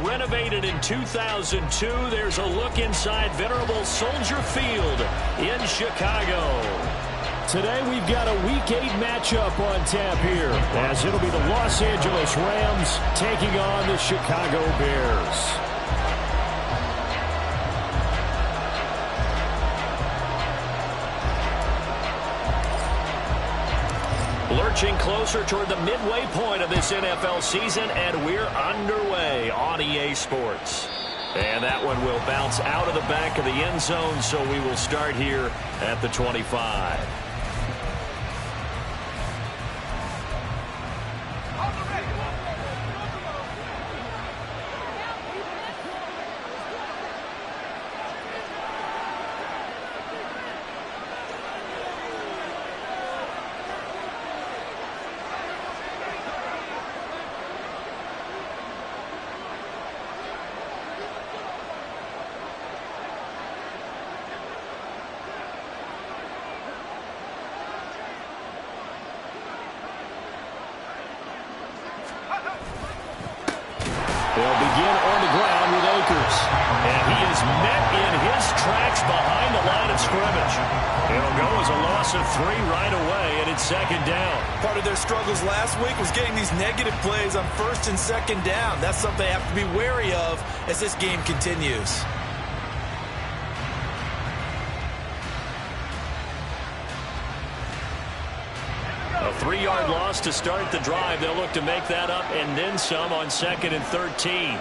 renovated in 2002. There's a look inside venerable Soldier Field in Chicago. Today we've got a Week 8 matchup on tap here, as it'll be the Los Angeles Rams taking on the Chicago Bears. Lurching closer toward the midway point of this NFL season, and we're underway on EA Sports. And that one will bounce out of the back of the end zone, so we will start here at the 25. They'll begin on the ground with Akers. And he is met in his tracks behind the line of scrimmage. It'll go as a loss of 3 right away, and it's second down. Part of their struggles last week was getting these negative plays on first and second down. That's something they have to be wary of as this game continues. A 3-yard loss to start the drive. They'll look to make that up and then some on 2nd and 13.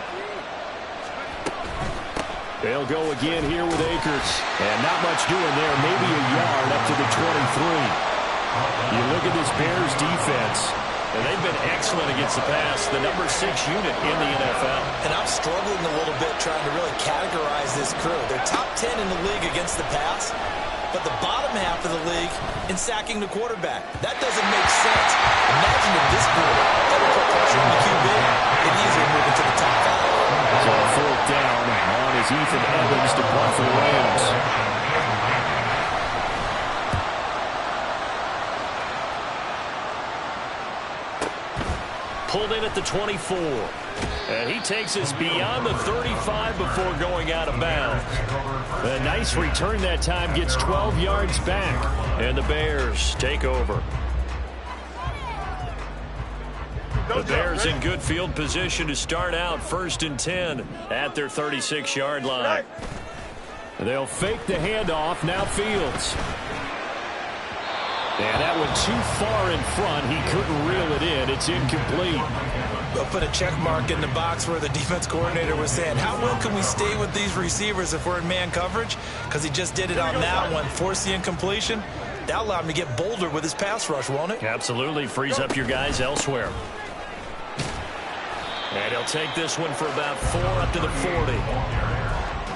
They'll go again here with Akers. And not much doing there. Maybe a yard up to the 23. You look at this Bears defense. And they've been excellent against the pass. The number 6 unit in the NFL. And I'm struggling a little bit trying to really categorize this crew. They're top 10 in the league against the pass, but the bottom half of the league in sacking the quarterback. That doesn't make sense. Imagine if this group ever put pressure on the QB, it'd easily move into the top 5. So a 4th down on is Ethan Evans to punt for the Rams. Pulled in at the 24. And he takes us beyond the 35 before going out of bounds. A nice return that time, gets 12 yards back. And the Bears take over. The Bears in good field position to start out 1st and 10 at their 36-yard line. They'll fake the handoff. Now Fields. And that one too far in front. He couldn't reel it in. It's incomplete. They'll put a check mark in the box where the defense coordinator was saying, how well can we stay with these receivers if we're in man coverage? Because he just did it on that one. Force the incompletion. That'll allow him to get bolder with his pass rush, won't it? Absolutely. Frees up your guys elsewhere. And he'll take this one for about 4 up to the 40.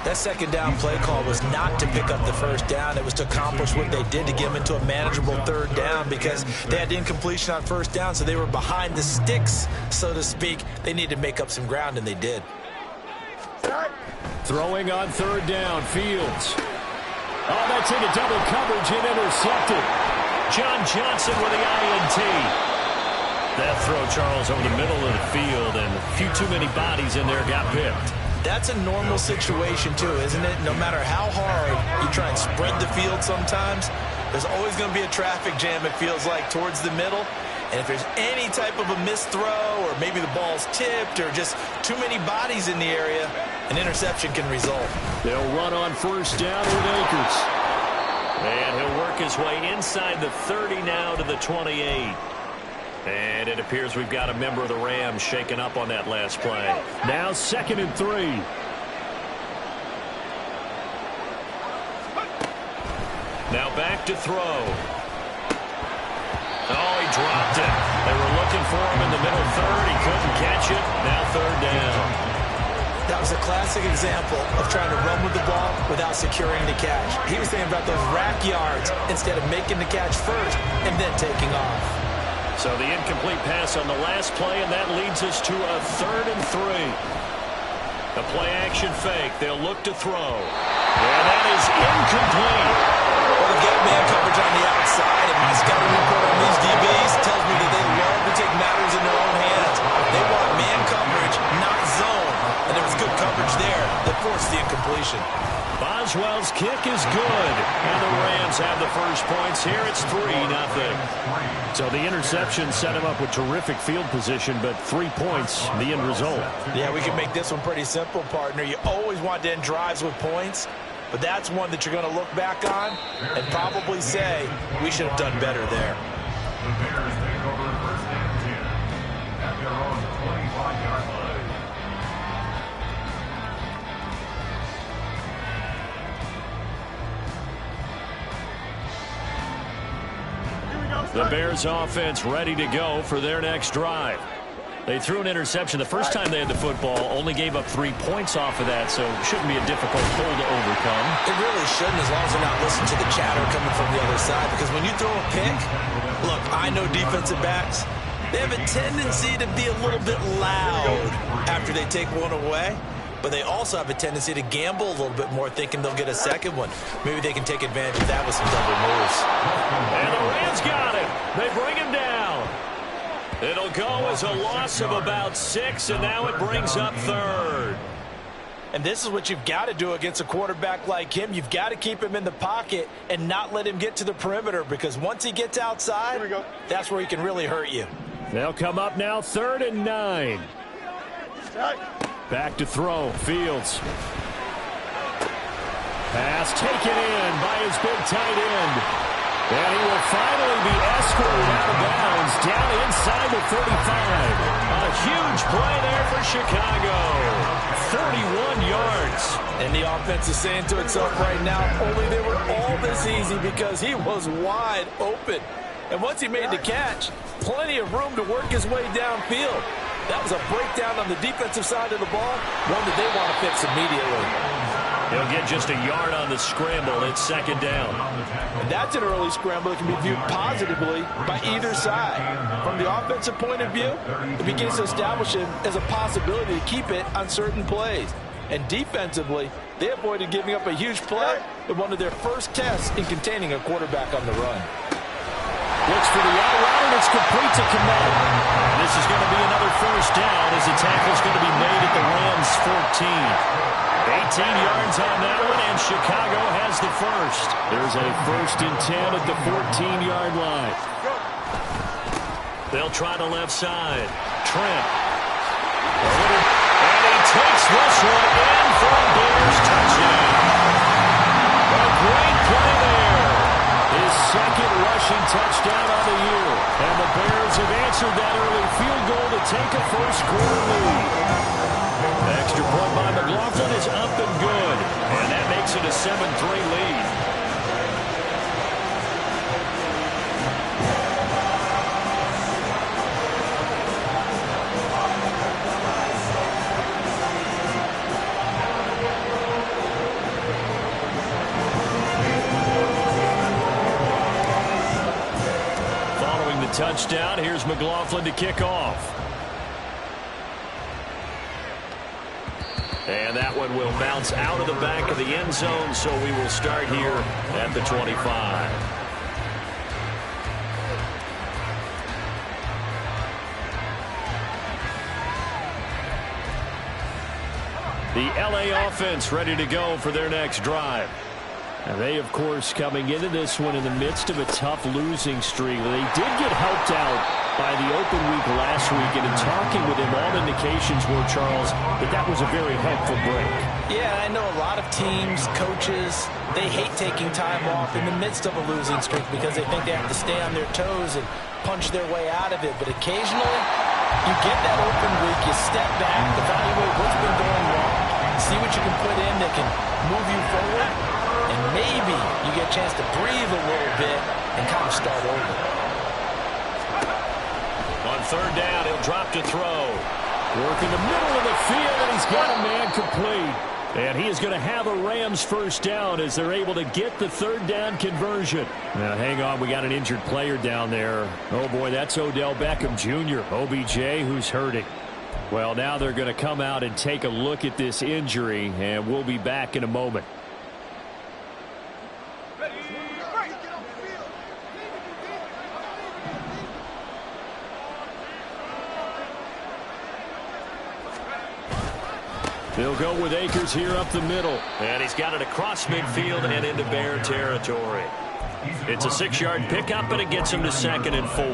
That second down play call was not to pick up the first down. It was to accomplish what they did to get them into a manageable 3rd down because they had incompletion on 1st down, so they were behind the sticks, so to speak. They needed to make up some ground, and they did. Throwing on 3rd down, Fields. Oh, that's into double coverage and intercepted. John Johnson with the INT. That throw, Charles, over the middle of the field, and a few too many bodies in there got picked. That's a normal situation, too, isn't it? No matter how hard you try and spread the field sometimes, there's always going to be a traffic jam, it feels like, towards the middle. And if there's any type of a missed throw or maybe the ball's tipped or just too many bodies in the area, an interception can result. They'll run on 1st down with Akers. And he'll work his way inside the 30 now to the 28. And it appears we've got a member of the Rams shaken up on that last play. Now 2nd and 3. Now back to throw. Oh, he dropped it. They were looking for him in the middle 3rd. He couldn't catch it. Now 3rd down. That was a classic example of trying to run with the ball without securing the catch. He was thinking about those rack yards instead of making the catch first and then taking off. So the incomplete pass on the last play, and that leads us to a 3rd and 3. A play-action fake. They'll look to throw. And that is incomplete. Well, they've got man coverage on the outside, and my scouting report on these DBs tells me that they love to take matters in their own hands. They want man coverage, not zone. And the forced the incompletion. Boswell's kick is good, and the Rams have the first points here. It's 3-0. So the interception set him up with terrific field position, but 3 points, the end result. Yeah, we can make this one pretty simple, partner. You always want to end drives with points, but that's one that you're going to look back on and probably say, we should have done better there. The Bears take over first and 10 at their own 25-yard line. The Bears offense ready to go for their next drive. They threw an interception the first time they had the football, only gave up 3 points off of that, so it shouldn't be a difficult hole to overcome. It really shouldn't, as long as they're not listening to the chatter coming from the other side, because when you throw a pick, look, I know defensive backs, they have a tendency to be a little bit loud after they take one away, but they also have a tendency to gamble a little bit more, thinking they'll get a second one. Maybe they can take advantage of that with some double moves. And the Rams got it. They bring him down. It'll go as a loss of about 6, and now it brings up third. And this is what you've got to do against a quarterback like him. You've got to keep him in the pocket and not let him get to the perimeter, because once he gets outside, that's where he can really hurt you. They'll come up now 3rd and 9. Back to throw. Fields. Pass taken in by his big tight end. And he will finally be escorted out of bounds down inside the 35. A huge play there for Chicago. 41 yards. And the offense is saying to itself right now, only they were all this easy because he was wide open. And once he made the catch, plenty of room to work his way downfield. That was a breakdown on the defensive side of the ball, one that they want to fix immediately. He'll get just a yard on the scramble. It's 2nd down. And that's an early scramble that can be viewed positively by either side. From the offensive point of view, it begins to establish him as a possibility to keep it on certain plays. And defensively, they avoided giving up a huge play in one of their first tests in containing a quarterback on the run. Looks for the out route, and it's complete to Kmet. This is going to be another first down as the tackle's going to be made at the Rams' 14. 18 yards on that one, and Chicago has the first. There's a 1st and 10 at the 14-yard line. They'll try the left side. Trent. And he takes this one in for a Bears touchdown. A great play there. His 2nd rushing touchdown on the year. And the Bears have answered that early field goal to take a first-quarter lead. Extra point by McLaughlin is up and good. And that makes it a 7-3 lead. Following the touchdown, here's McLaughlin to kick off. And that one will bounce out of the back of the end zone, so we will start here at the 25. The LA offense ready to go for their next drive. And they, of course, coming into this one in the midst of a tough losing streak. They did get helped out by the open week last week, and in talking with him, all indications were, Charles, that was a very helpful break. Yeah, I know a lot of teams, coaches, they hate taking time off in the midst of a losing streak because they think they have to stay on their toes and punch their way out of it. But occasionally, you get that open week, you step back, evaluate what's been going wrong, see what you can put in that can move you forward, and maybe you get a chance to breathe a little bit and kind of start over. On 3rd down, he'll drop to throw. Work in the middle of the field, and he's got a man complete. And he is going to have a Rams first down as they're able to get the 3rd down conversion. Now, hang on, we got an injured player down there. Oh, boy, that's Odell Beckham Jr., OBJ, who's hurting. Well, now they're going to come out and take a look at this injury, and we'll be back in a moment. They'll go with Akers here up the middle. And he's got it across midfield and into Bear territory. It's a 6-yard pickup, and it gets him to 2nd and 4.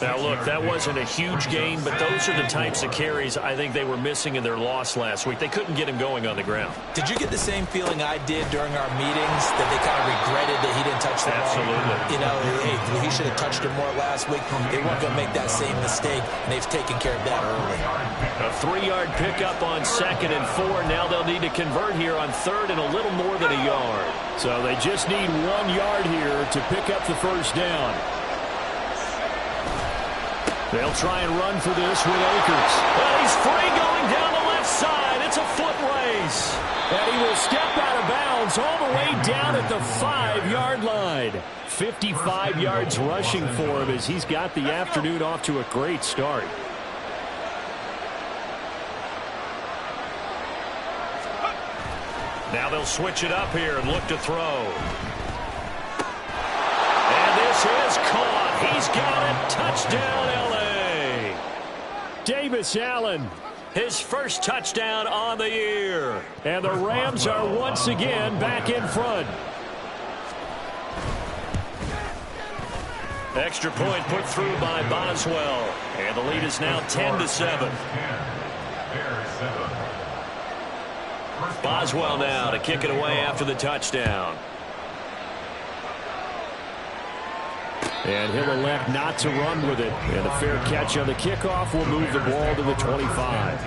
Now, look, that wasn't a huge gain, but those are the types of carries I think they were missing in their loss last week. They couldn't get him going on the ground. Did you get the same feeling I did during our meetings, that they kind of regretted that he didn't touch the ball? Absolutely. You know, hey, he should have touched it more last week. They weren't going to make that same mistake, and they've taken care of that early. A 3-yard pickup on 2nd and 4. Now they'll need to convert here on 3rd and a little more than a yard. So they just need 1 yard here to pick up the first down. They'll try and run for this with Akers. Well, he's free going down the left side. It's a foot race. And he will step out of bounds all the way down at the 5-yard line. 55 yards rushing for him as he's got the afternoon off to a great start. Now they'll switch it up here and look to throw. And this is caught. He's got it. Touchdown, L.A. Davis Allen. His first touchdown on the year. And the Rams are once again back in front. Extra point put through by Boswell. And the lead is now 10-7. Boswell now to kick it away after the touchdown. And he'll elect not to run with it. And a fair catch on the kickoff will move the ball to the 25.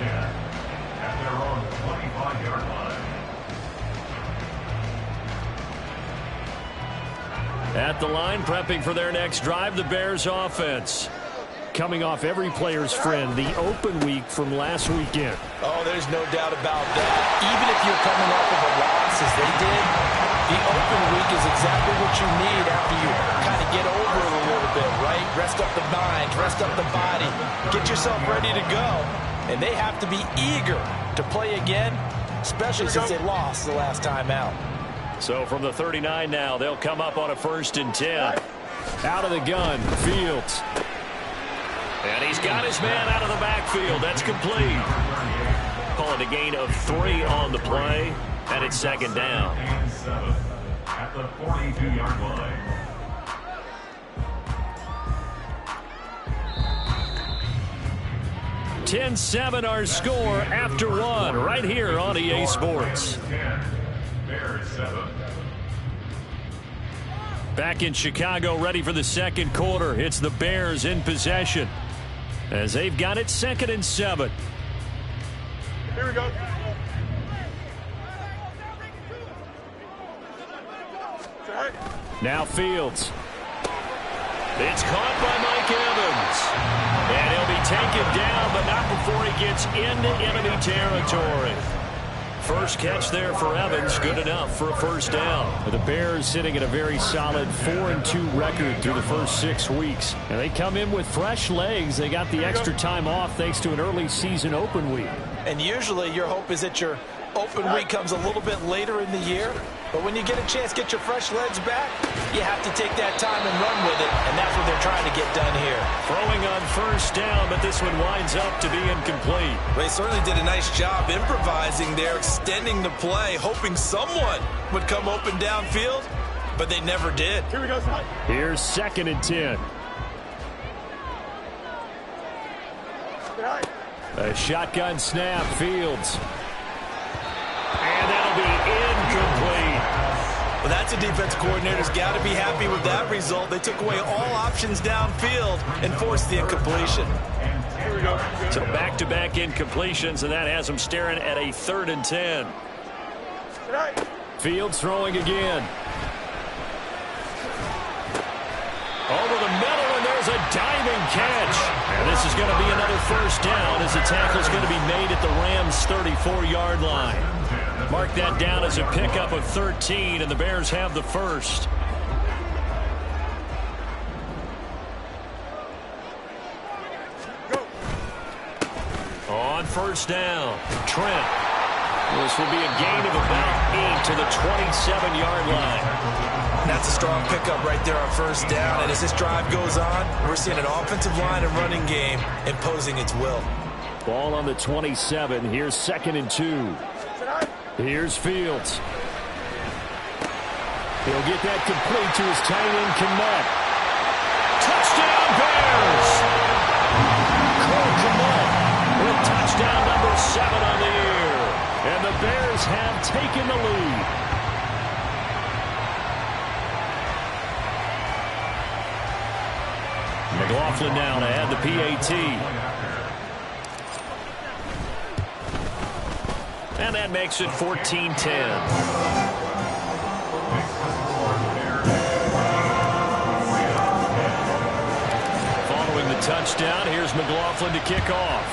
At the line, prepping for their next drive, the Bears offense. Coming off every player's friend, the open week from last weekend. Oh, there's no doubt about that. Even if you're coming off of a loss as they did, the open week is exactly what you need after you kind of get over it a little bit, right? Rest up the mind, rest up the body, get yourself ready to go. And they have to be eager to play again, especially since they lost the last time out. So from the 39 now, they'll come up on a 1st and 10. Out of the gun, Fields. And he's got his man out of the backfield. That's complete. Call it a gain of 3 on the play, and it's 2nd down. At the 42-yard line. (10-7) our score after 1 right here on EA Sports. Back in Chicago, ready for the 2nd quarter. It's the Bears in possession as they've got it 2nd and 7. Here we go. Now Fields. It's caught by Mike Evans. And he'll be taken down, but not before he gets into enemy territory. First catch there for Evans, good enough for a 1st down. The Bears sitting at a very solid 4-2 record through the first 6 weeks. And they come in with fresh legs. They got the extra time off thanks to an early season open week. And usually your hope is that your open week comes a little bit later in the year. But when you get a chance to get your fresh legs back, you have to take that time and run with it. And that's what they're trying to get done here. Throwing on 1st down, but this one winds up to be incomplete. They certainly did a nice job improvising there, extending the play, hoping someone would come open downfield, but they never did. Here we go, Scott. Here's 2nd and 10. A shotgun snap, Fields. And that'll be incomplete. Well, that's a defense coordinator's got to be happy with that result. They took away all options downfield and forced the incompletion. Here we go. So back-to-back incompletions, and that has them staring at a 3rd and 10. Fields throwing again. Over the middle, and there's a diving catch. And this is going to be another 1st down as the tackle's going to be made at the Rams' 34-yard line. Mark that down as a pickup of 13, and the Bears have the 1st. On 1st down, Trent. This will be a gain of about 8 to the 27-yard line. That's a strong pickup right there on 1st down. And as this drive goes on, we're seeing an offensive line and running game imposing its will. Ball on the 27. Here's 2nd and 2. Here's Fields. He'll get that complete to his tight end, Kmet. Touchdown, Bears! Cole Kmet with touchdown number 7 on the year. And the Bears have taken the lead. McLaughlin now to add the PAT. And that makes it 14-10. Touchdown. Here's McLaughlin to kick off.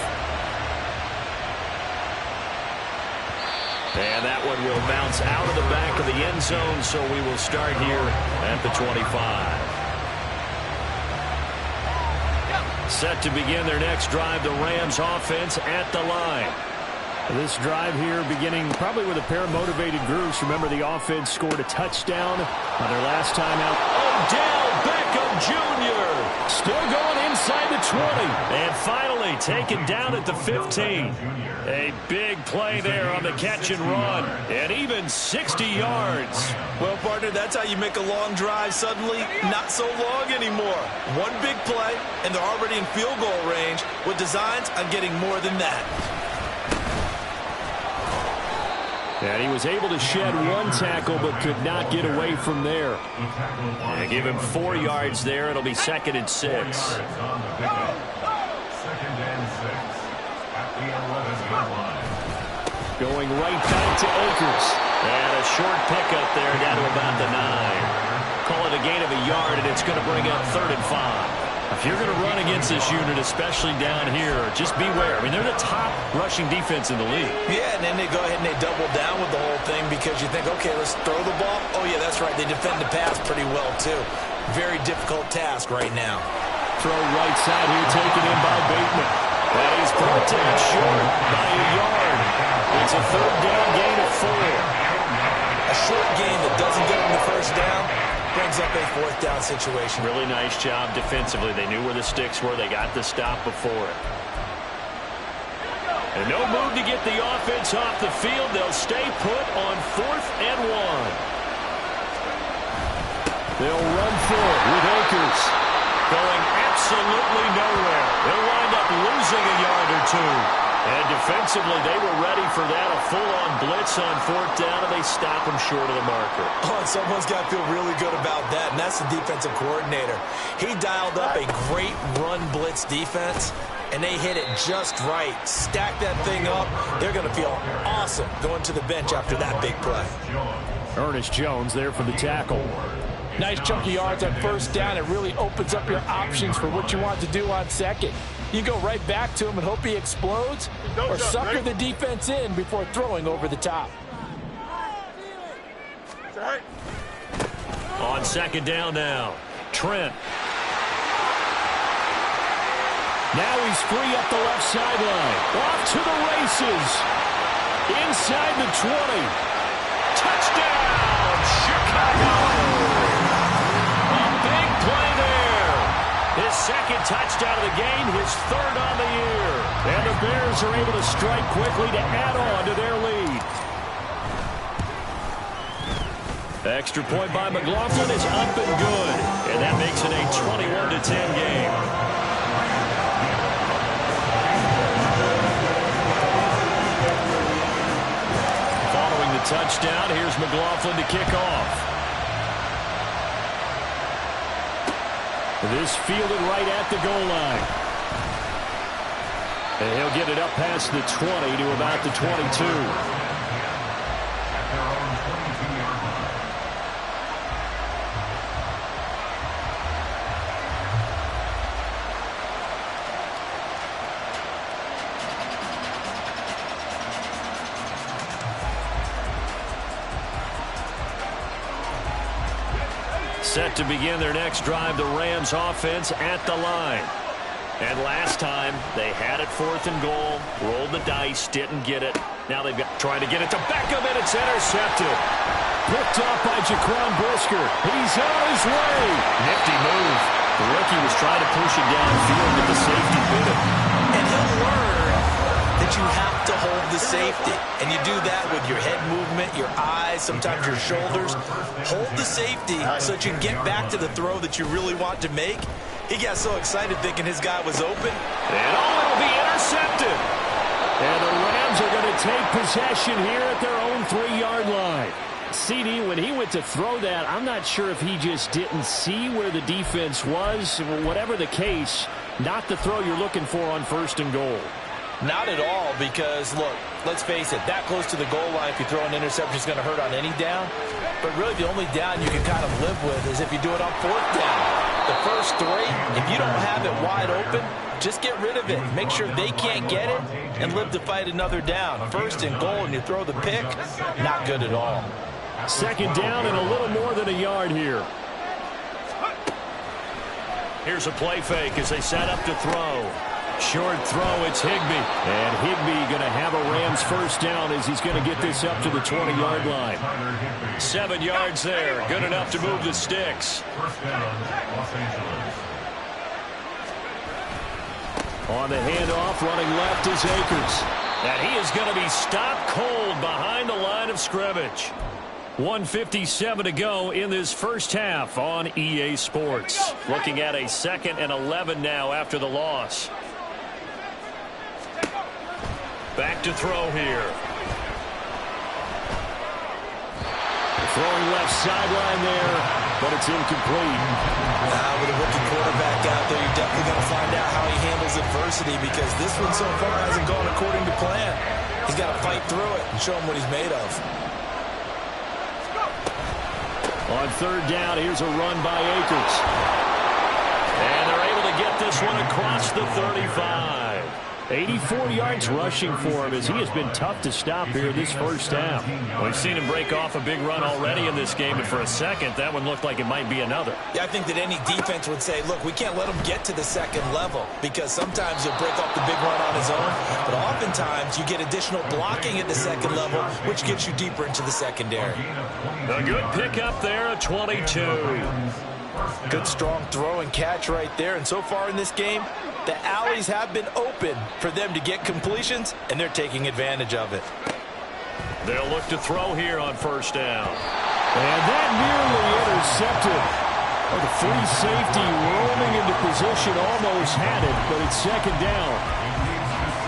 And that one will bounce out of the back of the end zone, so we will start here at the 25. Set to begin their next drive, the Rams offense at the line. This drive here beginning probably with a pair of motivated groups. Remember, the offense scored a touchdown on their last time out. Odell Beckham Jr. still going inside the 20. And finally taken down at the 15. A big play there on the catch and run. And even 60 yards. Well, partner, that's how you make a long drive suddenly not so long anymore. One big play, and they're already in field goal range with designs on getting more than that. And he was able to shed one tackle but could not get away from there. And give him 4 yards there. It'll be 2nd and 6. 2nd and 6 at the 11-yard line. Going right back to Akers. And a short pickup there down to about the 9. Call it a gain of a yard, and it's going to bring up 3rd and 5. If you're going to run against this unit, especially down here, just beware. I mean, they're the top rushing defense in the league. Yeah, and then they go ahead and they double down with the whole thing because you think, okay, let's throw the ball. Oh, yeah, that's right. They defend the pass pretty well, too. Very difficult task right now. Throw right side here, taken in by Bateman. And he's brought down short by a yard. It's a 3rd down gain of 4. A short gain that doesn't get them the first down brings up a 4th down situation. Really nice job defensively. They knew where the sticks were. They got the stop before it. And no move to get the offense off the field. They'll stay put on 4th and 1. They'll run for it with Akers. Going absolutely nowhere. They'll wind up losing a yard or 2. And defensively, they were ready for that. A full-on blitz on 4th down, and they stop him short of the marker. Oh, and someone's got to feel really good about that, and that's the defensive coordinator. He dialed up a great run blitz defense, and they hit it just right. Stack that thing up. They're going to feel awesome going to the bench after that big play. Ernest Jones there for the tackle. Nice chunk of yards on 1st down. It really opens up your options for what you want to do on 2nd. You go right back to him and hope he explodes or sucker the defense in before throwing over the top. On 2nd down now, Trent. Now he's free up the left sideline. Off to the races. Inside the 20. Touchdown, Chicago. His 2nd touchdown of the game, his 3rd on the year. And the Bears are able to strike quickly to add on to their lead. Extra point by McLaughlin is up and good. And that makes it a 21-10 game. Following the touchdown, here's McLaughlin to kick off. This fielded right at the goal line. And he'll get it up past the 20 to about the 22. Set to begin their next drive, the Rams offense at the line. And last time, they had it 4th and goal, rolled the dice, didn't get it. Now they've got trying to get it to Beckham, and it's intercepted. Picked up by Jaquan Brisker. He's on his way. Nifty move. The rookie was trying to push it downfield, but the safety bit it. And he'll learn you have to hold the safety. And you do that with your head movement, your eyes, sometimes your shoulders. Hold the safety so that you can get back to the throw that you really want to make. He got so excited thinking his guy was open. And it'll be intercepted. And the Rams are going to take possession here at their own 3-yard line. CD, when he went to throw that, I'm not sure if he just didn't see where the defense was. Whatever the case, not the throw you're looking for on 1st and goal. Not at all, because, look, let's face it, that close to the goal line, if you throw an interception, is going to hurt on any down. But really, the only down you can kind of live with is if you do it on 4th down. The first 3, if you don't have it wide open, just get rid of it. Make sure they can't get it and live to fight another down. 1st and goal, and you throw the pick, not good at all. 2nd down and a little more than a yard here. Here's a play fake as they set up to throw. Short throw, it's Higbee. And Higbee going to have a Rams 1st down as he's going to get this up to the 20-yard line. 7 yards there. Good enough to move the sticks. On the handoff, running left is Akers. And he is going to be stopped cold behind the line of scrimmage. 1:57 to go in this first half on EA Sports. Looking at a 2nd and 11 now after the loss. Back to throw here. Throwing left sideline there, but it's incomplete. With a rookie quarterback out there, you're definitely going to find out how he handles adversity, because this one so far hasn't gone according to plan. He's got to fight through it and show him what he's made of. On 3rd down, here's a run by Akers. And they're able to get this one across the 35. 84 yards rushing for him as he has been tough to stop here this first half. We've seen him break off a big run already in this game, and for a second, that one looked like it might be another. Yeah, I think that any defense would say, look, we can't let him get to the 2nd level, because sometimes he'll break off the big run on his own, but oftentimes you get additional blocking at the 2nd level, which gets you deeper into the secondary. A good pickup there at 22. Good strong throw and catch right there. And so far in this game, the alleys have been open for them to get completions, and they're taking advantage of it. They'll look to throw here on 1st down. And that nearly intercepted. The free safety roaming into position, almost had it, but it's 2nd down.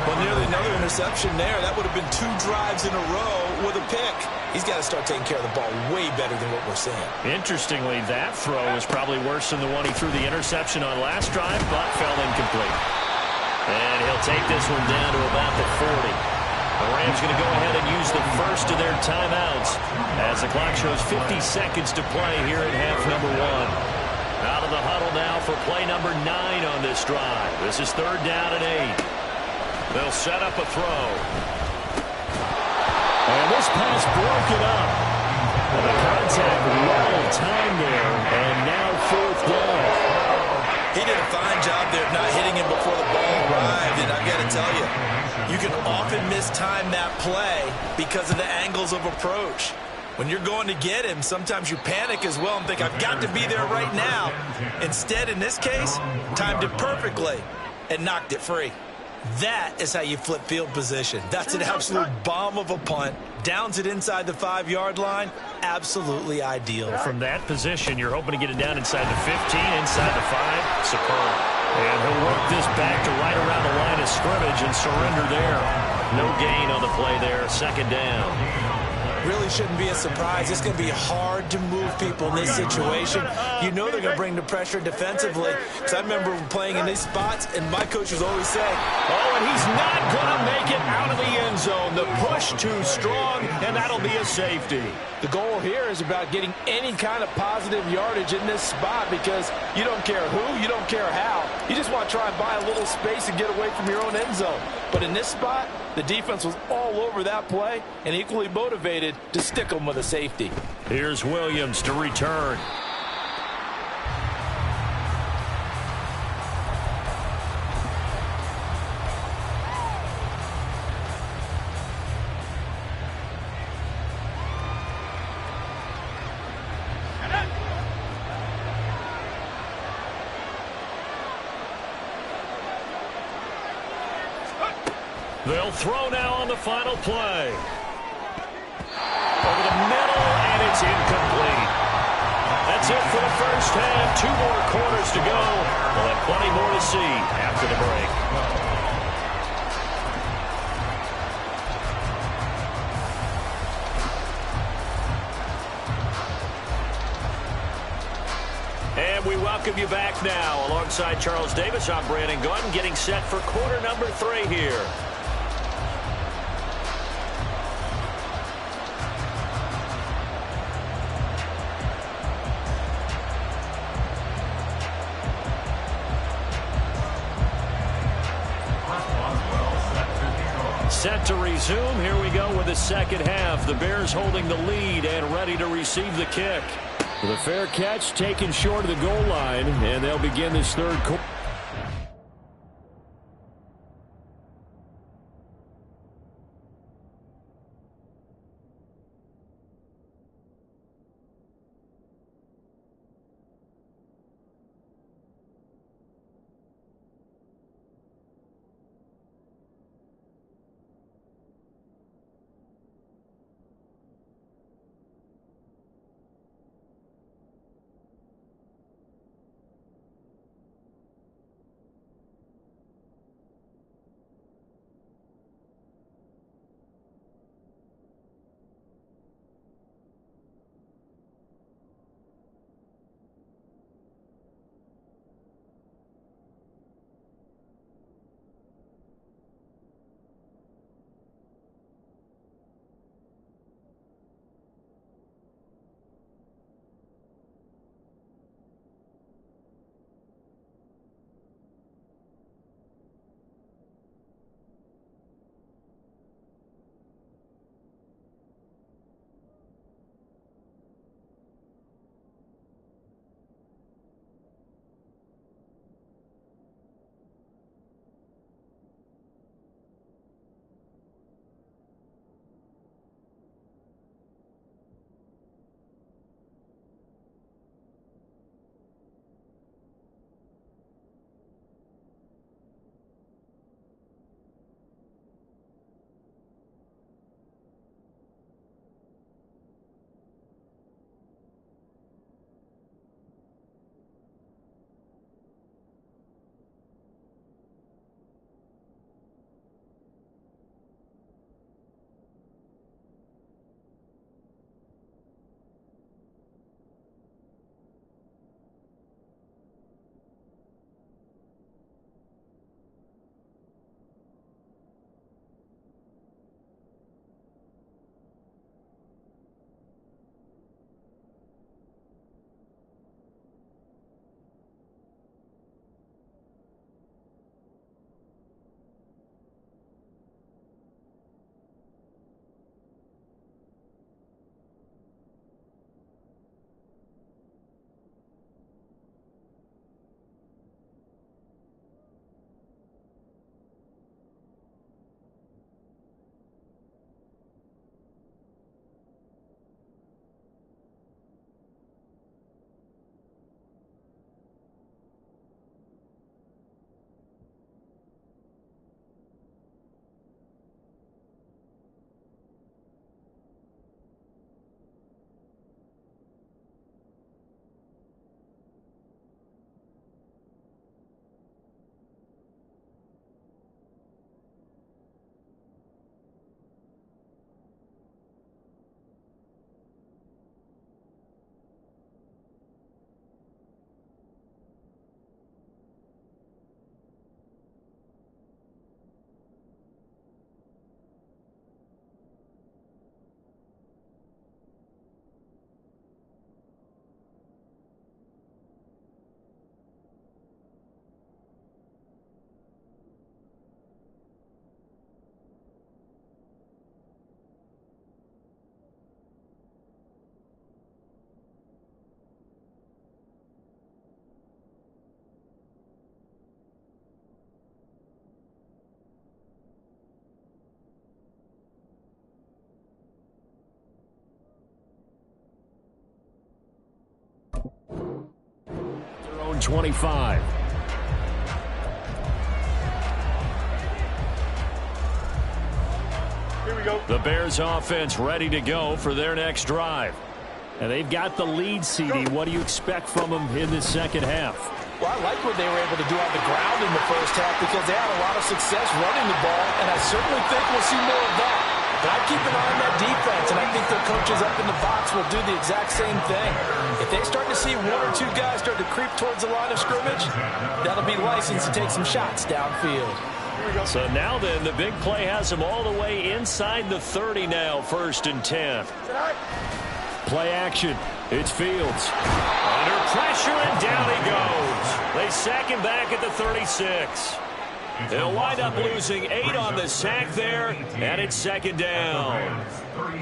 Well, nearly another interception there. That would have been 2 drives in a row with a pick. He's got to start taking care of the ball way better than what we're seeing. Interestingly, that throw is probably worse than the one he threw the interception on last drive, but fell incomplete. And he'll take this one down to about the 40. The Rams going to go ahead and use the first of their timeouts as the clock shows 50 seconds to play here in half number 1. Out of the huddle now for play number 9 on this drive. This is 3rd down and 8. They'll set up a throw. And this pass broken up. And the contact well timed there. And now 4th down. He did a fine job there of not hitting him before the ball arrived. And I've got to tell you, you can often mistime that play because of the angles of approach. When you're going to get him, sometimes you panic as well and think, I've got to be there right now. Instead, in this case, timed it perfectly and knocked it free. That is how you flip field position. That's an absolute bomb of a punt. Downs it inside the 5-yard line. Absolutely ideal. From that position, you're hoping to get it down inside the 15, inside the 5. Superb. And he'll work this back to right around the line of scrimmage and surrender there. No gain on the play there. 2nd down. Really shouldn't be a surprise. It's going to be hard to move people in this situation. You know they're going to bring the pressure defensively. Because I remember playing in these spots, and my coach was always saying, oh, and he's not going to make it out of the end zone. The push too strong, and that'll be a safety. The goal here is about getting any kind of positive yardage in this spot, because you don't care who, you don't care how. You just want to try and buy a little space and get away from your own end zone. But in this spot, the defense was all over that play and equally motivated to stick them with a safety. Here's Williams to return. The They'll throw now on the final play. Over the middle, and it's incomplete. That's it for the first half. 2 more quarters to go. We'll have plenty more to see after the break. And we welcome you back now. Alongside Charles Davis, I'm Brandon Gaudin, getting set for quarter number 3 here. Set to resume. Here we go with the second half. The Bears holding the lead and ready to receive the kick. With a fair catch taken short of the goal line, and they'll begin this third quarter. Their own 25. The Bears offense ready to go for their next drive. And they've got the lead, CD. What do you expect from them in the second half? Well, I like what they were able to do on the ground in the first half because they had a lot of success running the ball, and I certainly think we'll see more of that. But I keep an eye on that defense, and I think their coaches up in the box will do the exact same thing. If they start to see one or two guys start to creep towards the line of scrimmage, that'll be license to take some shots downfield. So now then, the big play has them all the way inside the 30 now, 1st and 10. Play action. It's Fields. Under pressure, and down he goes. They sack him back at the 36. They'll wind up losing 8 on the sack there, and it's 2nd down.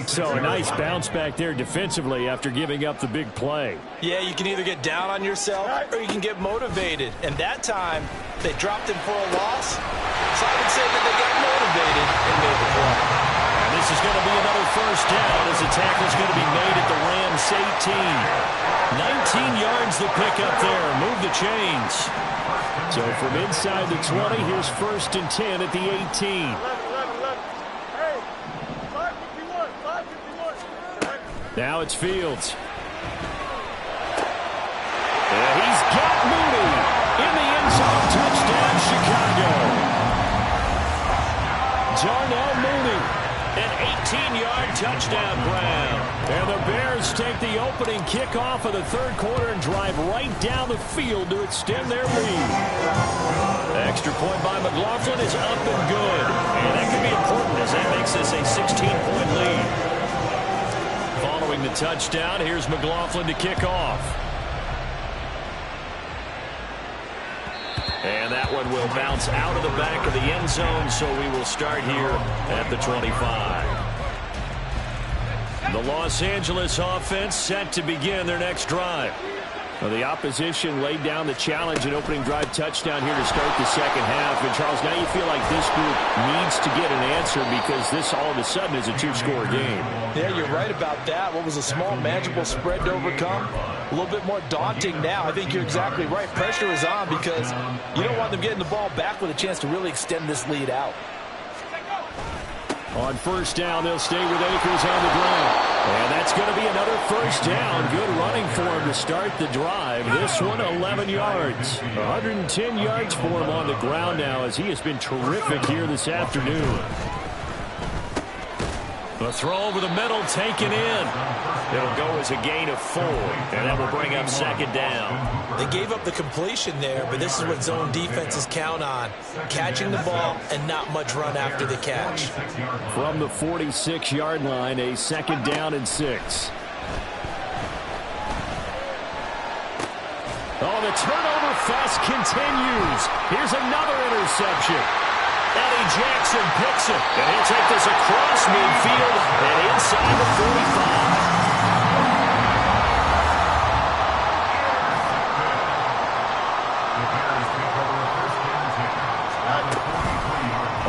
So a nice bounce back there defensively after giving up the big play. Yeah, you can either get down on yourself or you can get motivated. And that time, they dropped him for a loss. So I would say that they got motivated and made the play. And this is going to be another 1st down as the tackle's going to be made at the Rams 18. 19 yards to pick up there. Move the chains. So from inside the 20, here's 1st and 10 at the 18. Now it's Fields. And he's got Mooney in the end zone. Touchdown, Chicago. Darnell Mooney, an 18-yard touchdown grab. And the Bears take the opening kickoff of the 3rd quarter and drive right down the field to extend their lead. Extra point by McLaughlin is up and good. And that could be important as that makes this a 16-point lead. Following the touchdown, here's McLaughlin to kick off. And that one will bounce out of the back of the end zone, so we will start here at the 25. The Los Angeles offense set to begin their next drive. Well, the opposition laid down the challenge, an opening drive touchdown here to start the second half. And, Charles, now you feel like this group needs to get an answer because this all of a sudden is a 2-score game. Yeah, you're right about that. What was a small, manageable spread to overcome? A little bit more daunting now. I think you're exactly right. Pressure is on because you don't want them getting the ball back with a chance to really extend this lead out. On 1st down, they'll stay with Akers on the ground. And that's going to be another 1st down. Good running for him to start the drive. This one, 11 yards. 110 yards for him on the ground now as he has been terrific here this afternoon. The throw over the middle taken in. It'll go as a gain of 4, and that will bring up 2nd down. They gave up the completion there, but this is what zone defenses count on. Catching the ball and not much run after the catch. From the 46-yard line, a 2nd down and 6. Oh, the turnover fest continues. Here's another interception. Eddie Jackson picks it, and he'll take this across midfield and inside the 45.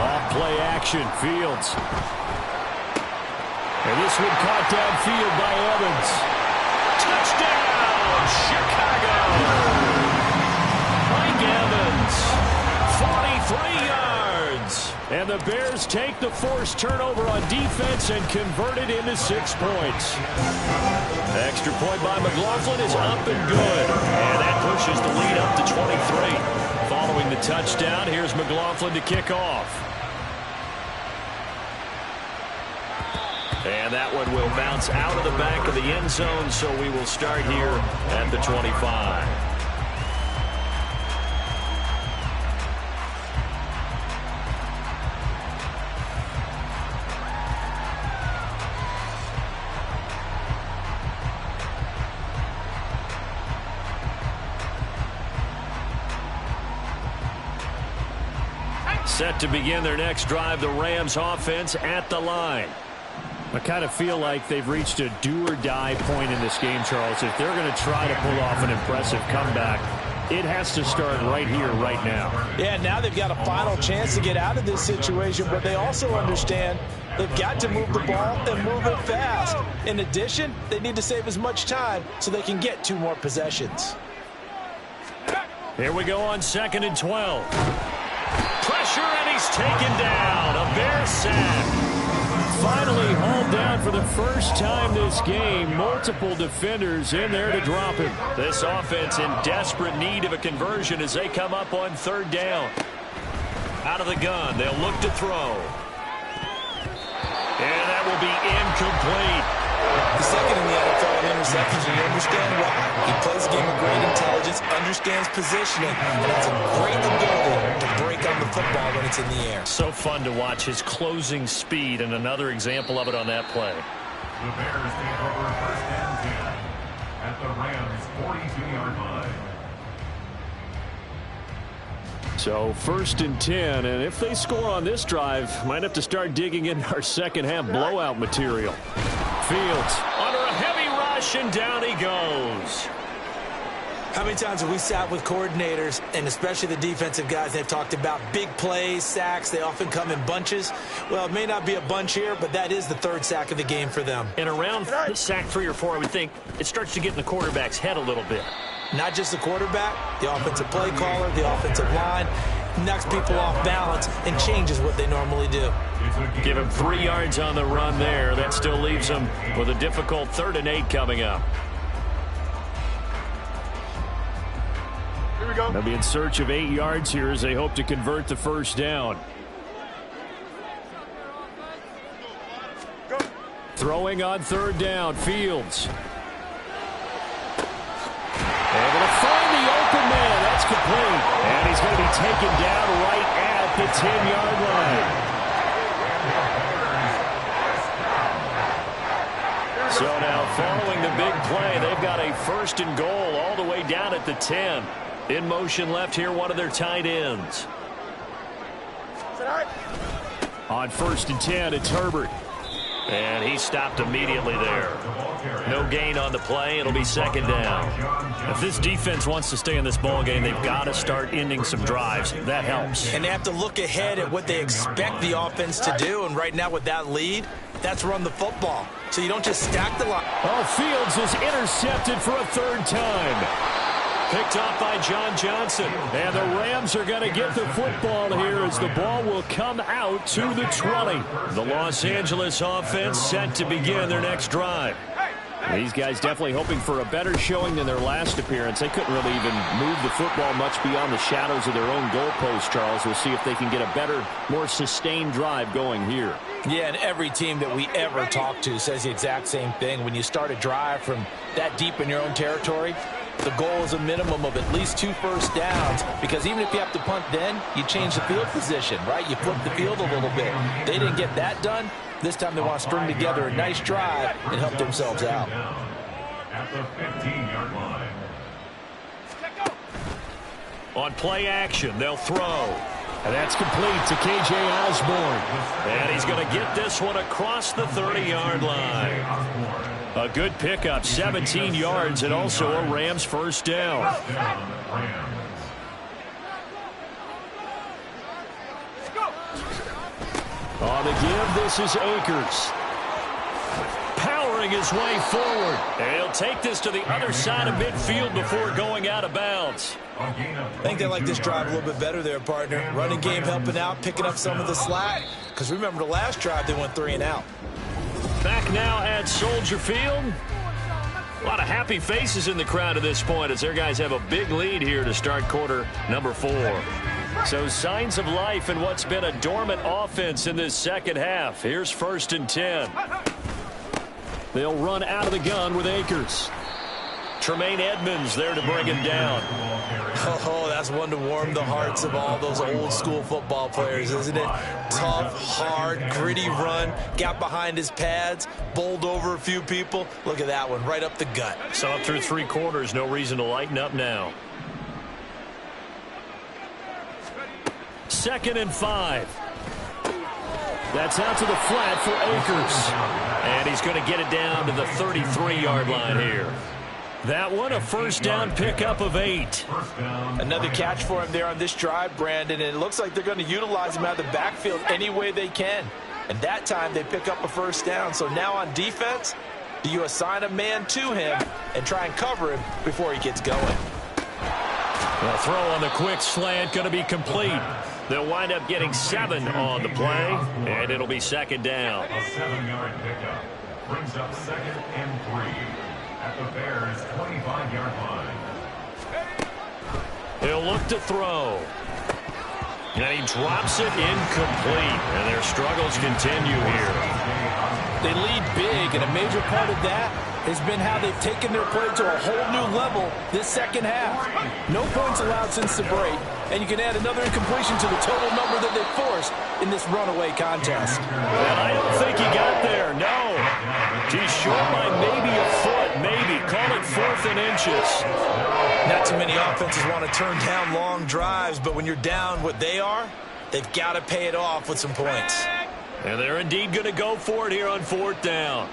Off-play action, Fields. And this one caught downfield by Evans. Touchdown, Chicago! Mike Evans, 43 yards. And the Bears take the forced turnover on defense and convert it into 6 points. Extra point by McLaughlin is up and good. And that pushes the lead up to 23. Following the touchdown, here's McLaughlin to kick off. And that one will bounce out of the back of the end zone, so we will start here at the 25. Set to begin their next drive, the Rams offense at the line. I kind of feel like they've reached a do-or-die point in this game, Charles. If they're going to try to pull off an impressive comeback, it has to start right here, right now. Yeah, now they've got a final chance to get out of this situation, but they also understand they've got to move the ball and move it fast. In addition, they need to save as much time so they can get 2 more possessions. Here we go on 2nd and 12. Pressure, and he's taken down. A Bear sack. finally hauled down for the first time this game. Multiple defenders in there to drop him. This offense in desperate need of a conversion as they come up on third down. Out of the gun, they'll look to throw. And that will be incomplete. The second in the NFL in interceptions, and you understand why. He plays a game of great intelligence, understands positioning, and has a great ability to break on the football when it's in the air. So fun to watch his closing speed, and another example of it on that play. The Bears take over first and 10 at the Rams' 42-yard line. So 1st and 10, and if they score on this drive, might have to start digging in our second half blowout material. Fields under a heavy rush, and down he goes. How many times have we sat with coordinators, and especially the defensive guys, they've talked about big plays, sacks, they often come in bunches. Well, it may not be a bunch here, but that is the third sack of the game for them. And around sack 3 or 4, I would think it starts to get in the quarterback's head a little bit. Not just the quarterback, the offensive play caller, the offensive line, knocks people off balance and changes what they normally do. Give him 3 yards on the run there. That still leaves him with a difficult 3rd and 8 coming up. Here we go. They'll be in search of 8 yards here as they hope to convert the first down. Go. Throwing on 3rd down, Fields. They're going to find the open man. That's complete. And he's going to be taken down right at the 10-yard line. So now following the big play, they've got a 1st and goal all the way down at the 10. In motion left here, one of their tight ends. On 1st and 10, it's Herbert. And he stopped immediately there. No gain on the play. It'll be 2nd down. If this defense wants to stay in this ball game, they've got to start ending some drives. That helps. And they have to look ahead at what they expect the offense to do. And right now with that lead, that's run the football. So you don't just stack the line. Oh, Fields is intercepted for a 3rd time. Picked off by John Johnson. And the Rams are going to get the football here as the ball will come out to the 20. The Los Angeles offense set to begin their next drive. These guys definitely hoping for a better showing than their last appearance. They couldn't really even move the football much beyond the shadows of their own goalpost, Charles. We'll see if they can get a better, more sustained drive going here. Yeah, and every team that we ever talk to says the exact same thing. When you start a drive from that deep in your own territory, the goal is a minimum of at least 2 first downs, because even if you have to punt then, you change the field position, right? You flip the field a little bit. They didn't get that done. This time they want to string together a nice drive and help themselves out. At the 15-yard line. On play action, they'll throw. And that's complete to K.J. Osborne. And he's going to get this one across the 30-yard line. A good pickup, 17 yards, and also a Rams 1st down. On the give, this is Akers. Powering his way forward. And he'll take this to the other side of midfield before going out of bounds. I think they like this drive a little bit better there, partner. Running game helping out, picking up some of the slack. Because remember, the last drive they went 3 and out. Back now at Soldier Field. A lot of happy faces in the crowd at this point as their guys have a big lead here to start quarter number 4. So signs of life in what's been a dormant offense in this second half. Here's 1st and 10. They'll run out of the gun with Akers. Tremaine Edmonds there to bring him down. Oh, that's one to warm the hearts of all those old school football players, isn't it? Tough, hard, gritty run, got behind his pads, bowled over a few people. Look at that one, right up the gut. So up through 3 quarters, no reason to lighten up now. 2nd and 5. That's out to the flat for Akers. And he's going to get it down to the 33-yard line here. That one, a 1st down pickup of 8. Another catch for him there on this drive, Brandon, and it looks like they're going to utilize him out of the backfield any way they can. And that time they pick up a 1st down. So now on defense, do you assign a man to him and try and cover him before he gets going? The throw on the quick slant going to be complete. They'll wind up getting 7 on the play, and it'll be second down. A 7-yard pickup brings up 2nd and 3 at the Bears' 25-yard line. He'll look to throw. And he drops it incomplete. And their struggles continue here. They lead big, and a major part of that has been how they've taken their play to a whole new level this second half. No points allowed since the break, and you can add another incompletion to the total number that they forced in this runaway contest. And I don't think he got there, no. He's short by maybe a foot, maybe. Call it 4th and inches. Not too many offenses want to turn down long drives, but when you're down what they are, they've got to pay it off with some points. And they're indeed going to go for it here on 4th down.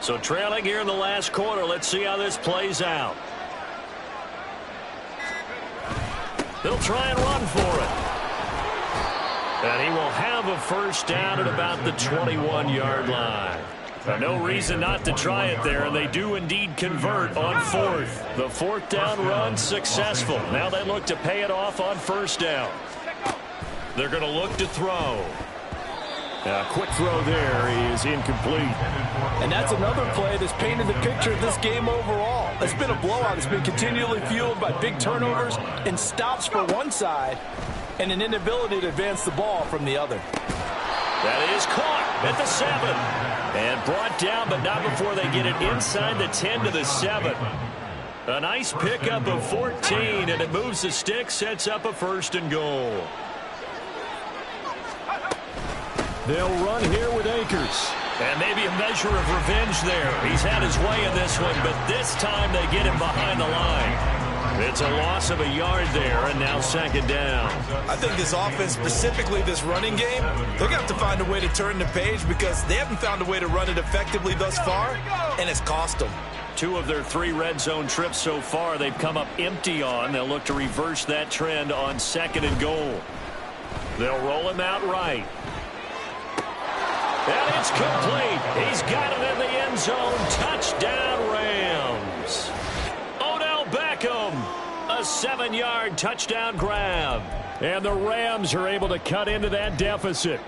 So trailing here in the last quarter, let's see how this plays out. They'll try and run for it. And he will have a first down at about the 21-yard line. No reason not to try it there, and they do indeed convert on 4th. The 4th down run successful. Now they look to pay it off on 1st down. They're going to look to throw. A quick throw there is incomplete. And that's another play that's painted the picture of this game overall. It's been a blowout. It's been continually fueled by big turnovers and stops for one side and an inability to advance the ball from the other. That is caught at the 7. And brought down, but not before they get it inside the 10 to the 7. A nice pickup of 14, and it moves the stick, sets up a 1st and goal. They'll run here with Akers. And maybe a measure of revenge there. He's had his way in this one, but this time they get him behind the line. It's a loss of a yard there, and now 2nd down. I think this offense, specifically this running game, they're going to have to find a way to turn the page because they haven't found a way to run it effectively thus far, and it's cost them. 2 of their 3 red zone trips so far they've come up empty on. They'll look to reverse that trend on 2nd and goal. They'll roll him out right. And it's complete. He's got it in the end zone. Touchdown, Rams. Odell Beckham, a 7-yard touchdown grab. And the Rams are able to cut into that deficit.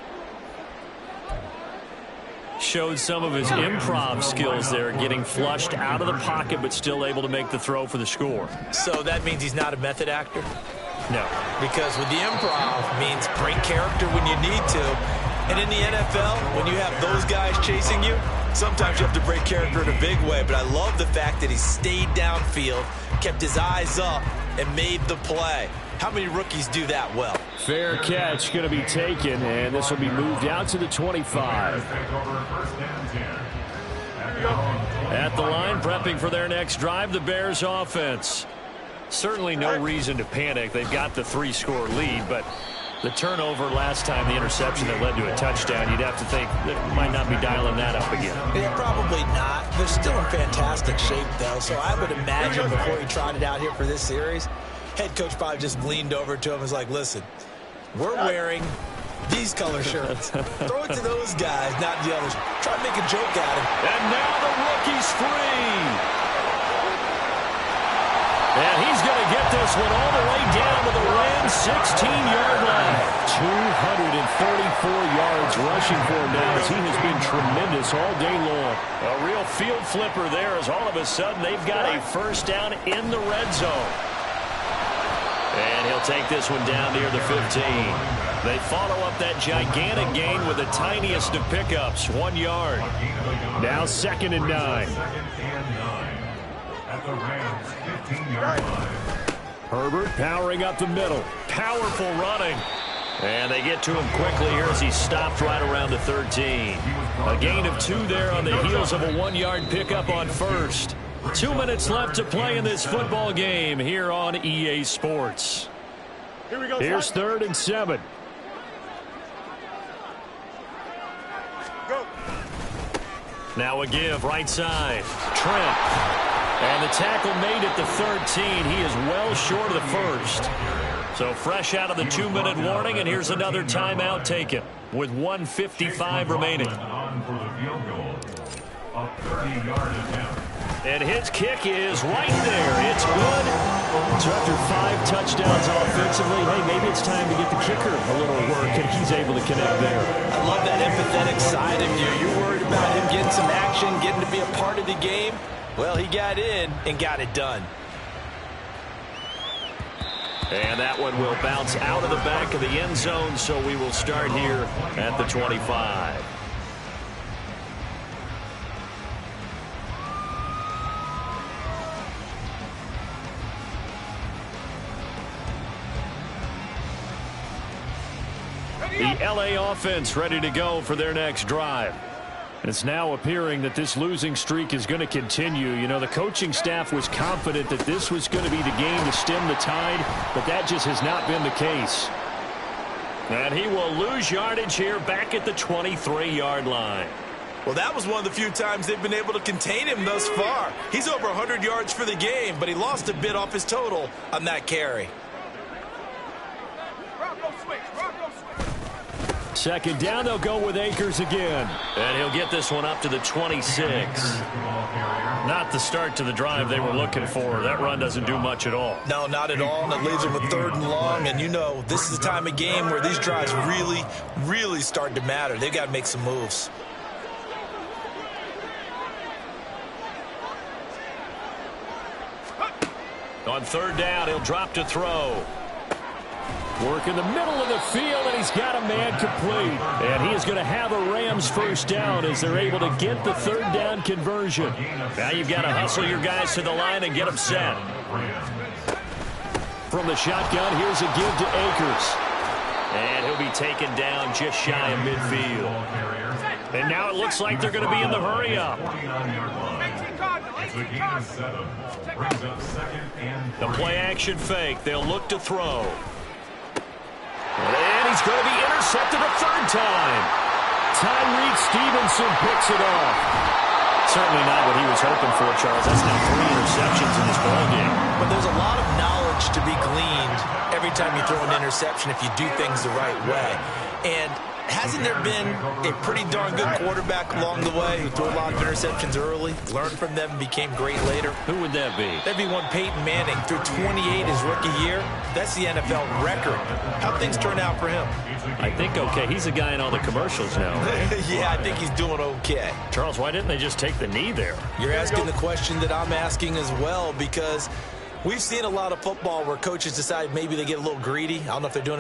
Showed some of his improv skills there, getting flushed out of the pocket, but still able to make the throw for the score. So that means he's not a method actor? No. Because with the improv means break character when you need to. And in the NFL, when you have those guys chasing you, sometimes you have to break character in a big way. But I love the fact that he stayed downfield, kept his eyes up, and made the play. How many rookies do that well? Fair catch going to be taken, and this will be moved out to the 25. At the line, prepping for their next drive, the Bears offense. Certainly no reason to panic. They've got the 3-score lead, but the turnover last time, the interception that led to a touchdown, you'd have to think that might not be dialing that up again. Yeah, probably not. They're still in fantastic shape, though, so I would imagine before he trotted out here for this series, head coach probably just leaned over to him and was like, listen, we're wearing these color shirts. Throw it to those guys, not the others. Try to make a joke at him. And now the rookie's free. And he's going to get this one all the way down to the Rams' 16-yard line. 234 yards rushing for him now as he has been tremendous all day long. A real field flipper there as all of a sudden they've got a first down in the red zone. And he'll take this one down near the 15. They follow up that gigantic gain with the tiniest of pickups, 1 yard. Now 2nd and 9. At the Rams' 15-yard line. Herbert powering up the middle. Powerful running. And they get to him quickly here as he stopped right around the 13. A gain of 2 there on the heels of a 1-yard pickup on 1st. 2 minutes left to play in this football game here on EA Sports. Here's 3rd and 7. Now a give right side. Trent. And the tackle made at the 13. He is well short of the first. So fresh out of the 2-minute warning, and here's another timeout taken with 1:55 remaining. On for the field goal. A 30-yard attempt. And his kick is right there. It's good. So after 5 touchdowns offensively, hey, maybe it's time to get the kicker a little work, and he's able to connect there. I love that empathetic side of you. You're worried about him getting some action, getting to be a part of the game. Well, he got in and got it done. And that one will bounce out of the back of the end zone, so we will start here at the 25. The LA offense ready to go for their next drive. It's now appearing that this losing streak is going to continue. You know, the coaching staff was confident that this was going to be the game to stem the tide, but that just has not been the case. And he will lose yardage here back at the 23-yard line. Well, that was one of the few times they've been able to contain him thus far. He's over 100 yards for the game, but he lost a bit off his total on that carry. Second down, they'll go with Akers again. And he'll get this one up to the 26. Not the start to the drive they were looking for. That run doesn't do much at all. No, not at all, and it leaves him with 3rd and long. And you know, this is the time of game where these drives really start to matter. They've got to make some moves. On 3rd down, he'll drop to throw. Work in the middle of the field, and he's got a man complete. And he is going to have a Rams first down as they're able to get the 3rd down conversion. Now you've got to hustle your guys to the line and get them set. From the shotgun, here's a give to Akers. And he'll be taken down just shy of midfield. And now it looks like they're going to be in the hurry-up. The play-action fake. They'll look to throw. And he's going to be intercepted a 3rd time. Tyreek Stevenson picks it off. Certainly not what he was hoping for, Charles. That's now 3 interceptions in this ballgame. But there's a lot of knowledge to be gleaned every time you throw an interception if you do things the right way. And hasn't there been a pretty darn good quarterback along the way who threw a lot of interceptions early, learned from them, and became great later? Who would that be? That'd be one Peyton Manning. Threw 28 his rookie year. That's the NFL record. How'd things turn out for him? I think okay. He's a guy in all the commercials now. Right? Yeah, I think he's doing okay. Charles, why didn't they just take the knee there? You're asking the question that I'm asking as well, because we've seen a lot of football where coaches decide maybe they get a little greedy. I don't know if they're doing